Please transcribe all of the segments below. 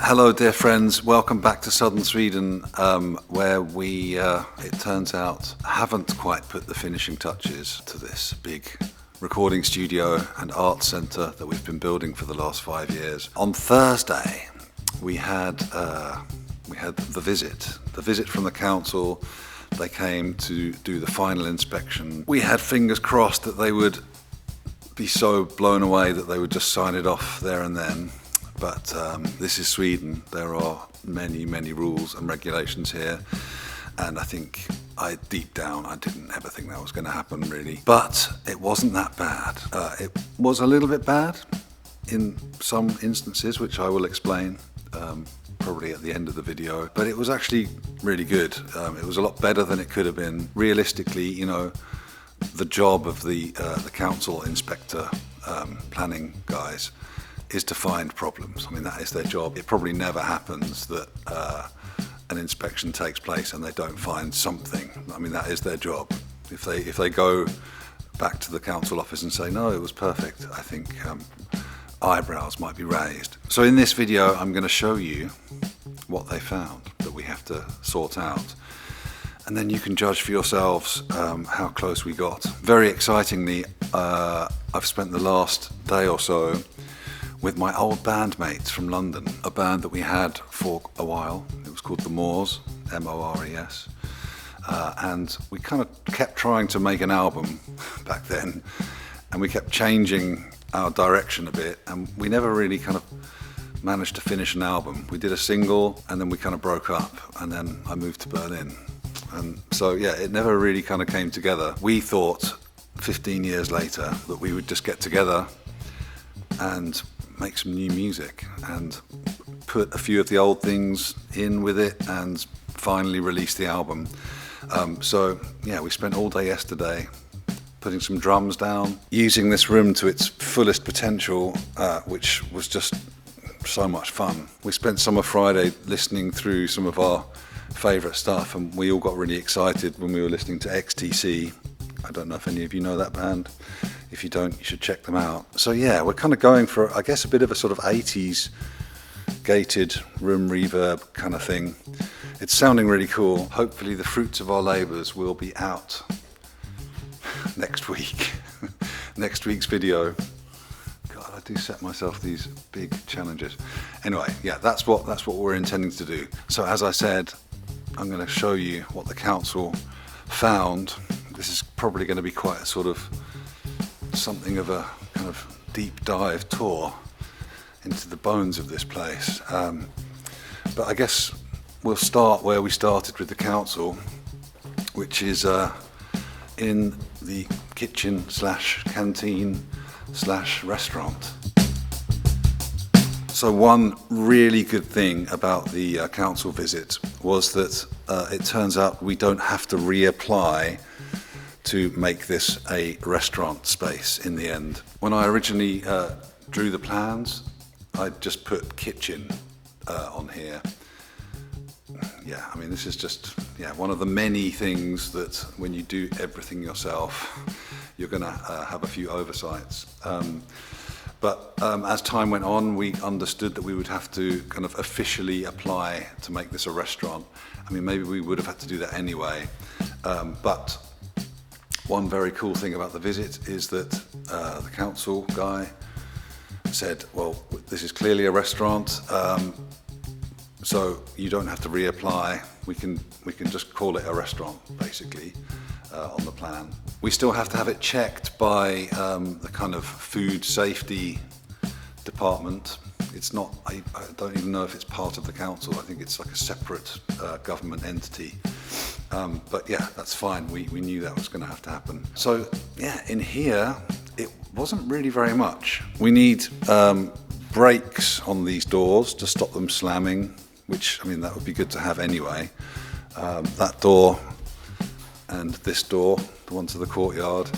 Hello dear friends, welcome back to southern Sweden, where we, it turns out, haven't quite put the finishing touches to this big recording studio and art centre that we've been building for the last 5 years. On Thursday we had the visit from the council. They came to do the final inspection. We had fingers crossed that they would be so blown away that they would just sign it off there and then. But this is Sweden. There are many rules and regulations here, and I think deep down I didn't ever think that was going to happen really. But it wasn't that bad. It was a little bit bad in some instances, which I will explain probably at the end of the video. But it was actually really good. It was a lot better than it could have been. Realistically, you know, the job of the council inspector planning guys is to find problems. I mean, that is their job. It probably never happens that an inspection takes place and they don't find something. I mean, that is their job. If they go back to the council office and say, no, it was perfect, I think eyebrows might be raised. So in this video, I'm going to show you what they found that we have to sort out. And then you can judge for yourselves how close we got. Very excitingly, I've spent the last day or so with my old bandmates from London, a band that we had for a while. It was called The Moors, M-O-R-E-S. And we kind of kept trying to make an album back then, and we kept changing our direction a bit, and we never really kind of managed to finish an album. We did a single, and then we kind of broke up, and then I moved to Berlin. And so, yeah, it never really kind of came together. We thought 15 years later that we would just get together and make some new music and put a few of the old things in with it and finally release the album. So yeah, we spent all day yesterday putting some drums down, using this room to its fullest potential, which was just so much fun. We spent Summer Friday listening through some of our favourite stuff, and we all got really excited when we were listening to XTC. I don't know if any of you know that band. If you don't, you should check them out. So yeah, we're kind of going for, I guess, a bit of a sort of 80s gated room reverb kind of thing. It's sounding really cool. Hopefully the fruits of our labours will be out next week. Next week's video. God, I do set myself these big challenges. Anyway, yeah, that's what we're intending to do. So as I said, I'm going to show you what the council found. This is probably going to be quite a sort of something of a kind of deep dive tour into the bones of this place. But I guess we'll start where we started with the council, which is in the kitchen slash canteen slash restaurant. So one really good thing about the council visit was that it turns out we don't have to reapply to make this a restaurant space in the end. When I originally drew the plans, I just put kitchen on here. Yeah, I mean, this is just one of the many things that when you do everything yourself, you're gonna have a few oversights. But as time went on, we understood that we would have to kind of officially apply to make this a restaurant. I mean, maybe we would have had to do that anyway, but one very cool thing about the visit is that the council guy said, well, this is clearly a restaurant, so you don't have to reapply. We can just call it a restaurant, basically, on the plan. We still have to have it checked by the kind of food safety department. It's not, I don't even know if it's part of the council. I think it's like a separate government entity. But yeah, that's fine. We knew that was going to have to happen. So yeah, in here, it wasn't really very much. We need brakes on these doors to stop them slamming, which, I mean, that would be good to have anyway. That door and this door, the one to the courtyard.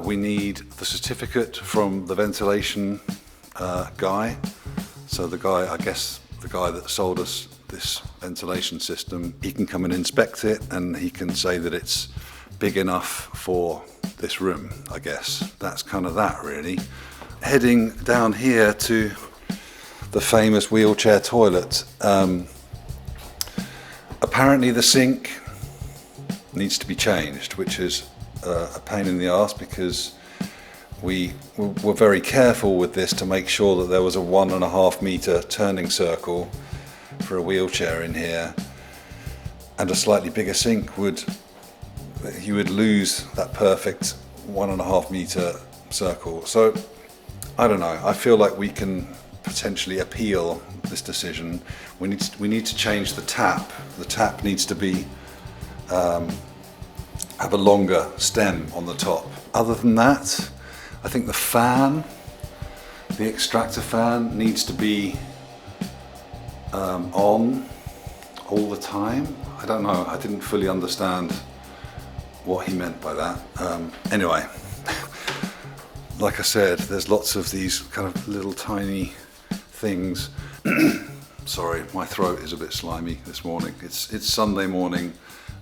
We need the certificate from the ventilation guy. So the guy, I guess, the guy that sold us this ventilation system, he can come and inspect it and he can say that it's big enough for this room, I guess. That's kind of that, really. Heading down here to the famous wheelchair toilet. Apparently the sink needs to be changed, which is a pain in the arse, because we were very careful with this to make sure that there was a 1.5 meter turning circle for a wheelchair in here, and a slightly bigger sink you would lose that perfect 1.5 meter circle. So I don't know, I feel like we can potentially appeal this decision. We need to change the tap. The tap needs to be have a longer stem on the top. Other than that, I think the fan, the extractor fan, needs to be on all the time. I don't know, I didn't fully understand what he meant by that. Anyway, like I said, there's lots of these kind of little tiny things. Sorry, my throat is a bit slimy this morning. It's Sunday morning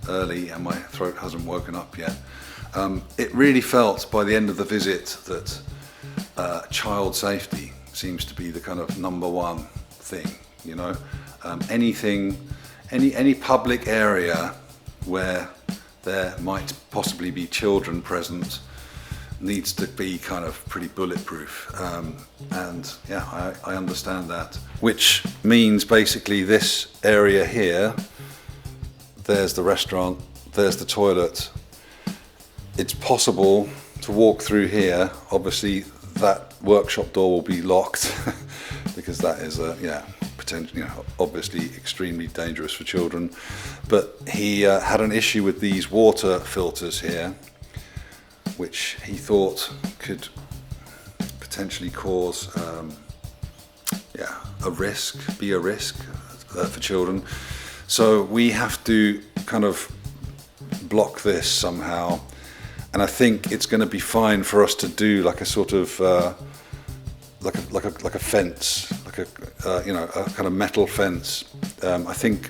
early and my throat hasn't woken up yet. It really felt by the end of the visit that child safety seems to be the kind of number one thing, you know. Any public area where there might possibly be children present needs to be kind of pretty bulletproof, and yeah, I understand that. Which means basically this area here, there's the restaurant, there's the toilet. It's possible to walk through here. Obviously that workshop door will be locked because that is potentially, obviously extremely dangerous for children. But he had an issue with these water filters here, which he thought could potentially cause a risk for children. So we have to kind of block this somehow, and I think it's going to be fine for us to do like a sort of like a fence, like a kind of metal fence. I think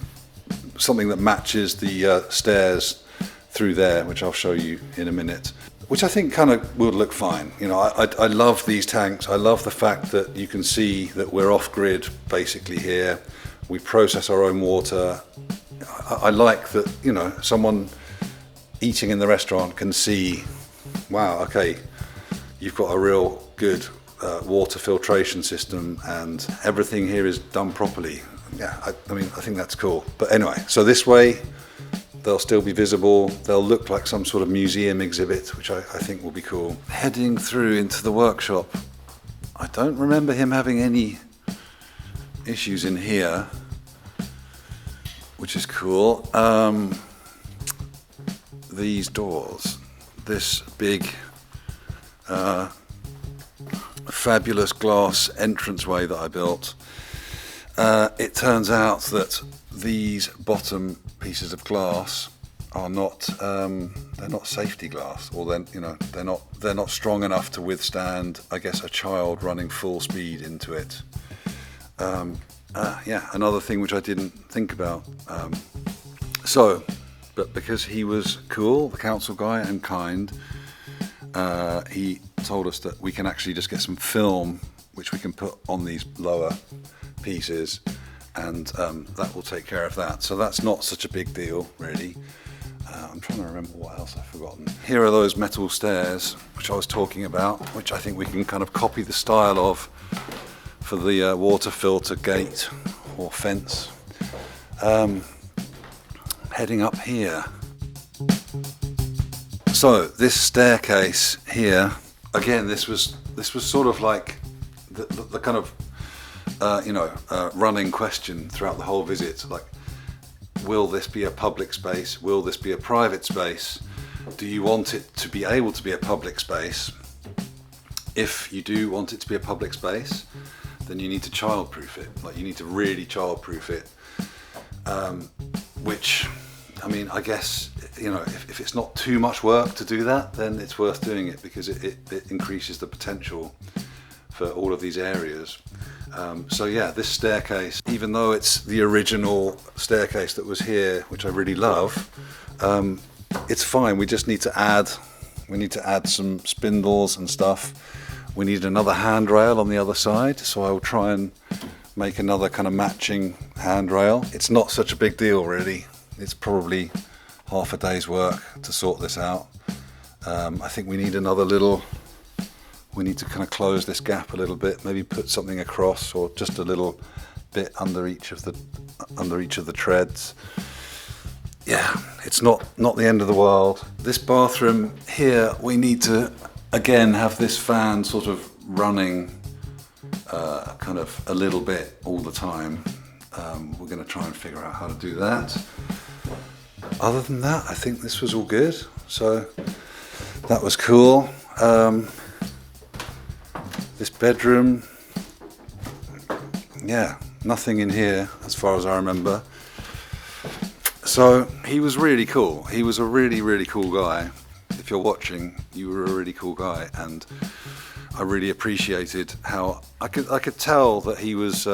something that matches the stairs through there, which I'll show you in a minute, which I think kind of would look fine. I love these tanks. I love the fact that you can see that we're off grid basically here. We process our own water. I like that, someone eating in the restaurant can see, wow, okay, you've got a real good water filtration system and everything here is done properly. Yeah, I think that's cool. But anyway, so this way they'll still be visible. They'll look like some sort of museum exhibit, which I think will be cool. Heading through into the workshop, I don't remember him having any issues in here, which is cool. These doors, this big fabulous glass entranceway that I built, it turns out that these bottom pieces of glass are not they're not safety glass, or they're not strong enough to withstand, I guess, a child running full speed into it. Another thing which I didn't think about. But because he was cool, the council guy, and kind, he told us that we can actually just get some film which we can put on these lower pieces, and that will take care of that. So that's not such a big deal, really. I'm trying to remember what else I've forgotten. Here are those metal stairs which I was talking about, which I think we can kind of copy the style of for the water filter gate or fence. Heading up here. So this staircase here, again, this was sort of like the kind of running question throughout the whole visit. Like, will this be a public space? Will this be a private space? Do you want it to be able to be a public space? If you do want it to be a public space, then you need to childproof it. Like, you need to really childproof it. Which, I guess, if it's not too much work to do that, then it's worth doing it, because it increases the potential for all of these areas. This staircase, even though it's the original staircase that was here, which I really love, it's fine. We just need to add some spindles and stuff. We need another handrail on the other side, so I will try and make another kind of matching handrail. It's not such a big deal really. It's probably half a day's work to sort this out. I think we need we need to kind of close this gap a little bit, maybe put something across or just a little bit under each of the treads. Yeah, it's not the end of the world. This bathroom here, we need to again have this fan sort of running kind of a little bit all the time. We're going to try and figure out how to do that. Other than that, I think this was all good. So that was cool. This bedroom, yeah, nothing in here as far as I remember. So he was really cool. He was a really, really cool guy. If you're watching, you were a really cool guy, and I really appreciated how I could tell that he was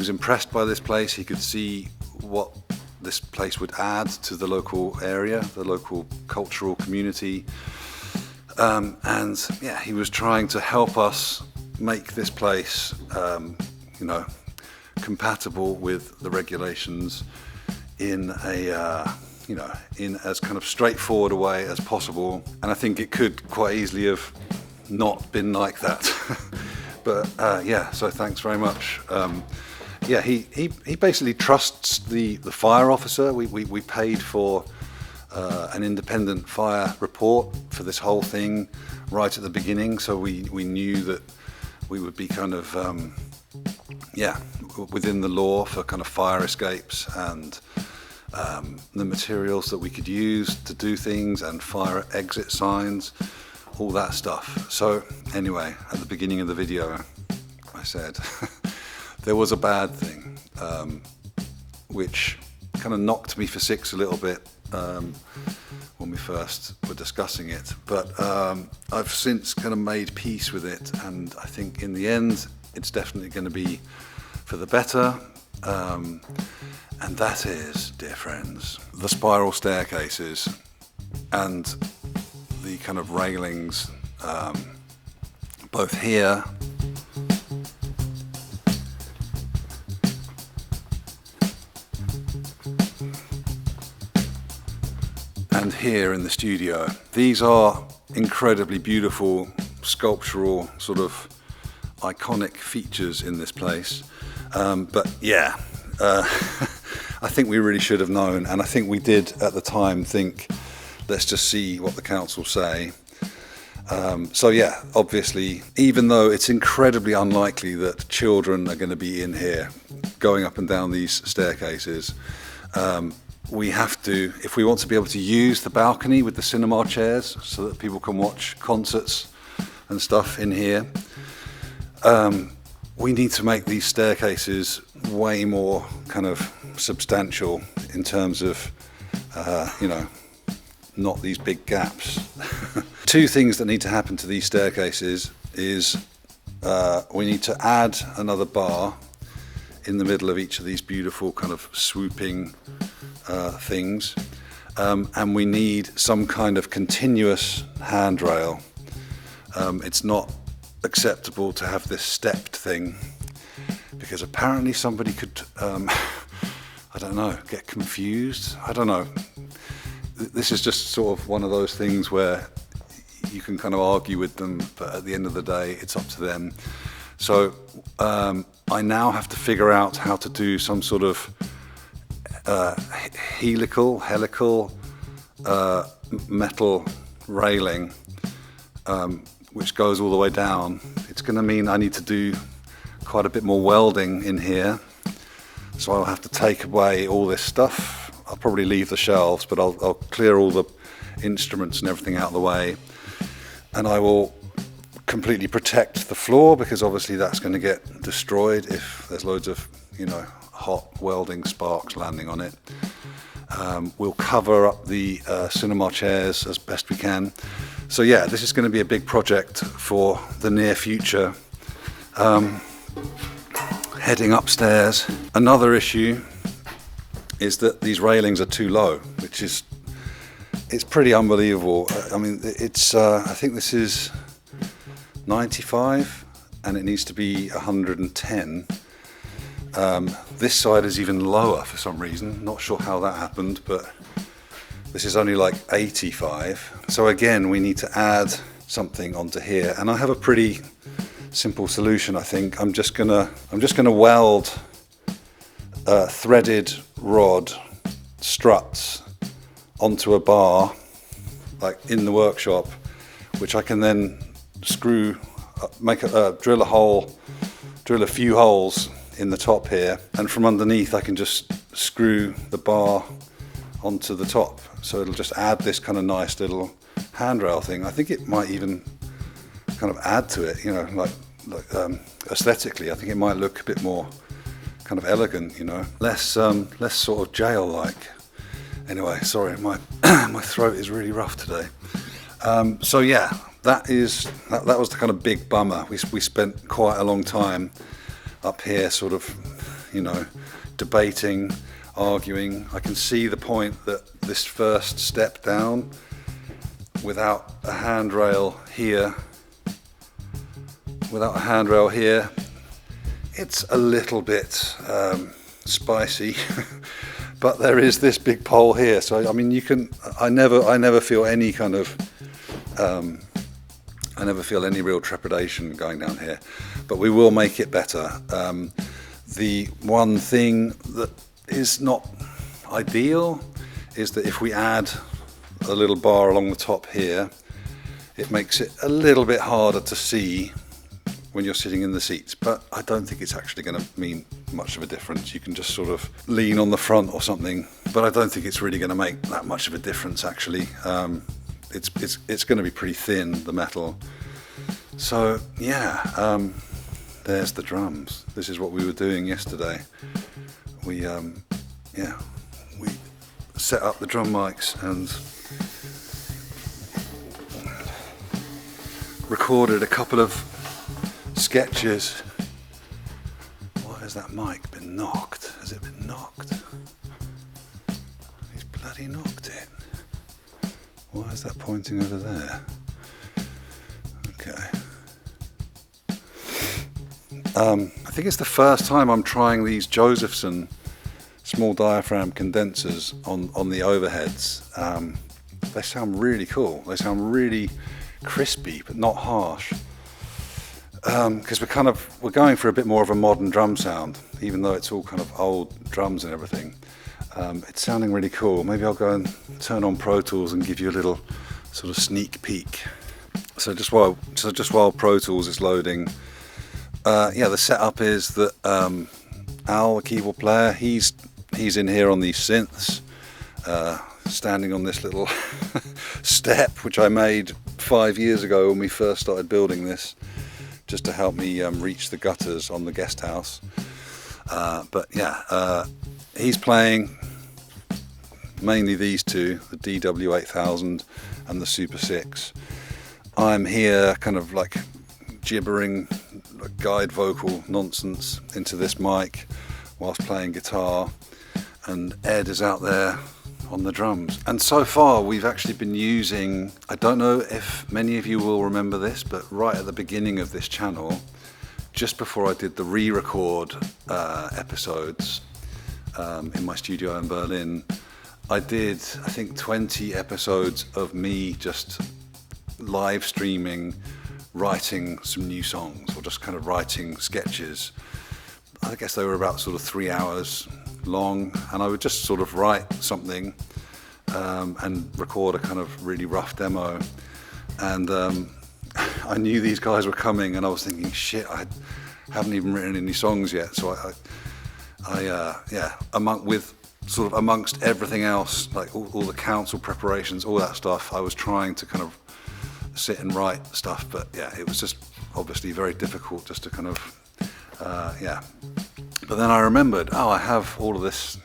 impressed by this place. He could see what this place would add to the local area, the local cultural community. And yeah, he was trying to help us make this place, compatible with the regulations in in as kind of straightforward a way as possible. And I think it could quite easily have not been like that. But yeah, so thanks very much. Yeah, he basically trusts the fire officer. We paid for an independent fire report for this whole thing right at the beginning, so we knew that we would be kind of within the law for kind of fire escapes and the materials that we could use to do things and fire exit signs, all that stuff. So anyway, at the beginning of the video I said there was a bad thing which kind of knocked me for six a little bit when we first were discussing it, but I've since kind of made peace with it, and I think in the end it's definitely going to be for the better, and that is, dear friends, the spiral staircases and the kind of railings, both here and here in the studio. These are incredibly beautiful sculptural sort of iconic features in this place, but yeah, I think we really should have known, and I think we did at the time think, let's just see what the council say. So yeah, obviously, even though it's incredibly unlikely that children are going to be in here going up and down these staircases, we have to, if we want to be able to use the balcony with the cinema chairs so that people can watch concerts and stuff in here, we need to make these staircases way more kind of substantial in terms of, not these big gaps. Two things that need to happen to these staircases is we need to add another bar in the middle of each of these beautiful kind of swooping things, and we need some kind of continuous handrail. It's not acceptable to have this stepped thing, because apparently somebody could, I don't know, get confused. I don't know. This is just sort of one of those things where you can kind of argue with them, but at the end of the day, it's up to them. So I now have to figure out how to do some sort of helical metal railing, which goes all the way down. It's going to mean I need to do quite a bit more welding in here, so I'll have to take away all this stuff. I'll probably leave the shelves, but I'll clear all the instruments and everything out of the way, and I will completely protect the floor, because obviously that's going to get destroyed if there's loads of hot welding sparks landing on it. We'll cover up the cinema chairs as best we can. So yeah, this is going to be a big project for the near future. Heading upstairs, another issue is that these railings are too low, which is, it's pretty unbelievable. I mean, it's I think this is 95 and it needs to be 110, This side is even lower for some reason, not sure how that happened, but this is only like 85. So again, we need to add something onto here, and I have a pretty simple solution. I think I'm just gonna weld threaded rod struts onto a bar, like in the workshop, which I can then screw, drill a few holes in the top here, and from underneath I can just screw the bar onto the top, so it'll just add this kind of nice little handrail thing. I think it might even kind of add to it, you know, like aesthetically. I think it might look a bit more kind of elegant, you know, less sort of jail-like. Anyway, sorry, my my throat is really rough today. So yeah, that was the kind of big bummer. We spent quite a long time up here, sort of, you know, debating, arguing. I can see the point that this first step down without a handrail here, it's a little bit spicy, but there is this big pole here. So I mean, I never feel any kind of, I never feel any real trepidation going down here, but we will make it better. The one thing that is not ideal is that if we add a little bar along the top here, it makes it a little bit harder to see when you're sitting in the seats, but I don't think it's actually going to mean much of a difference. You can just sort of lean on the front or something, but I don't think it's really going to make that much of a difference actually. It's going to be pretty thin, the metal. So yeah, there's the drums. This is what we were doing yesterday. We set up the drum mics and recorded a couple of sketches. Why has that mic been knocked? Has it been knocked? He's bloody knocked it. Why is that pointing over there? Okay. I think it's the first time I'm trying these Josephson small diaphragm condensers on the overheads. They sound really cool. They sound really crispy but not harsh. Because we're going for a bit more of a modern drum sound, even though it's all kind of old drums and everything. It's sounding really cool. Maybe I'll go and turn on Pro Tools and give you a little sort of sneak peek. So just while Pro Tools is loading, the setup is that Al, the keyboard player, he's in here on these synths, standing on this little step which I made 5 years ago when we first started building this, just to help me reach the gutters on the guest house. He's playing mainly these two, the DW8000 and the Super 6. I'm here kind of like gibbering like guide vocal nonsense into this mic whilst playing guitar, and Ed is out there on the drums. And so far we've actually been using, I don't know if many of you will remember this, but right at the beginning of this channel, just before I did the re-record episodes in my studio in Berlin, I did, I think, 20 episodes of me just live streaming, writing some new songs, or just kind of writing sketches. I guess they were about sort of 3 hours long, and I would just sort of write something and record a kind of really rough demo. And I knew these guys were coming, and I was thinking, shit, I haven't even written any songs yet. So amongst everything else, like all the council preparations, all that stuff, I was trying to kind of sit and write stuff, but yeah, it was just obviously very difficult just to kind of But then I remembered, I have all of this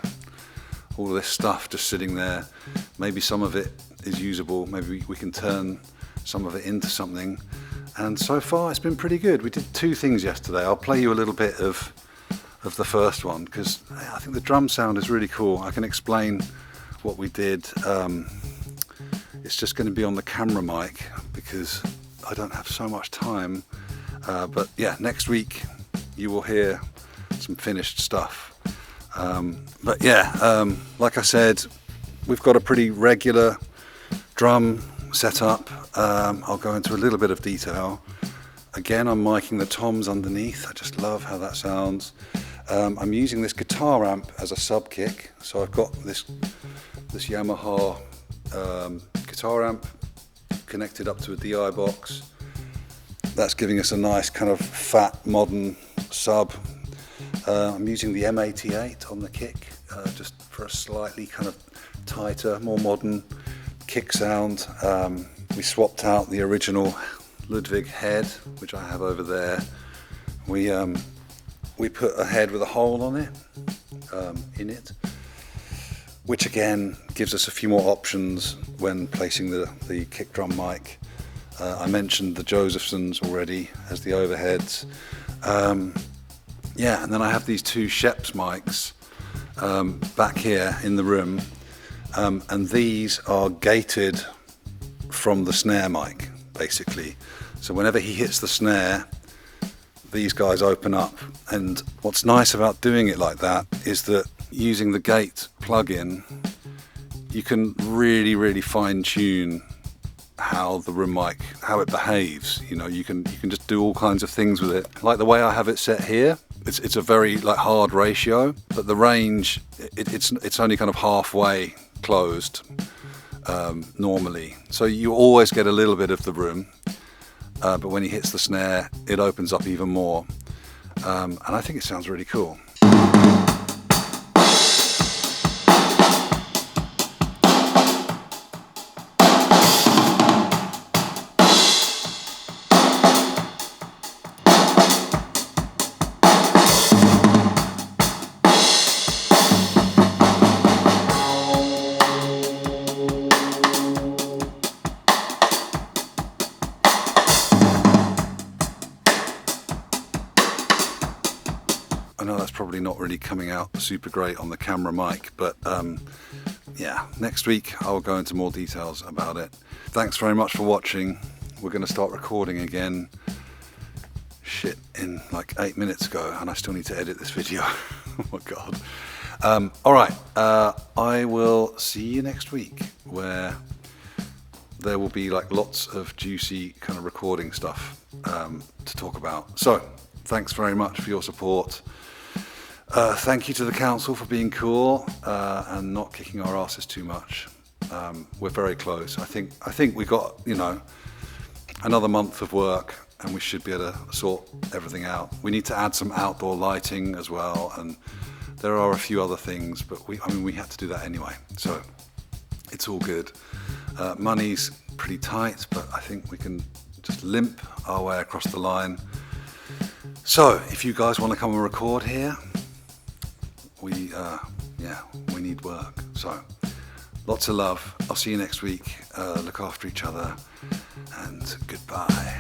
stuff just sitting there. Maybe some of it is usable. Maybe we can turn some of it into something. And so far, it's been pretty good. We did 2 things yesterday. I'll play you a little bit of the first one, because I think the drum sound is really cool. I can explain what we did. It's just going to be on the camera mic because I don't have so much time. But yeah, next week you will hear some finished stuff. But yeah, like I said, we've got a pretty regular drum setup. I'll go into a little bit of detail. Again, I'm miking the toms underneath. I just love how that sounds. I'm using this guitar amp as a sub kick. So I've got this Yamaha guitar amp connected up to a DI box. That's giving us a nice kind of fat modern sub. I'm using the M88 on the kick, just for a slightly kind of tighter, more modern kick sound. We swapped out the original Ludwig head, which I have over there. We put a head with a hole on it, in it, which again gives us a few more options when placing the kick drum mic. I mentioned the Josephsons already as the overheads. Yeah, and then I have these two Sheps mics back here in the room, and these are gated from the snare mic, basically. So whenever he hits the snare, these guys open up. And what's nice about doing it like that is that using the gate plug-in, you can really fine tune how the room mic, how it behaves. You know, you can just do all kinds of things with it. Like the way I have it set here, it's a very like hard ratio, but the range, it's only kind of halfway closed normally. So you always get a little bit of the room, but when he hits the snare, it opens up even more. And I think it sounds really cool. I know that's probably not really coming out super great on the camera mic, but yeah, next week I'll go into more details about it. Thanks very much for watching. We're going to start recording again. Shit, in like 8 minutes ago, and I still need to edit this video. Oh my god. Alright, I will see you next week, where there will be like lots of juicy kind of recording stuff to talk about. So, thanks very much for your support. Thank you to the council for being cool and not kicking our asses too much. We're very close. I think we got, you know, another month of work, and we should be able to sort everything out. We need to add some outdoor lighting as well, and there are a few other things, but we had to do that anyway, so it's all good. Money's pretty tight, but I think we can just limp our way across the line. So if you guys want to come and record here, we need work. So lots of love. I'll see you next week. Look after each other, and goodbye.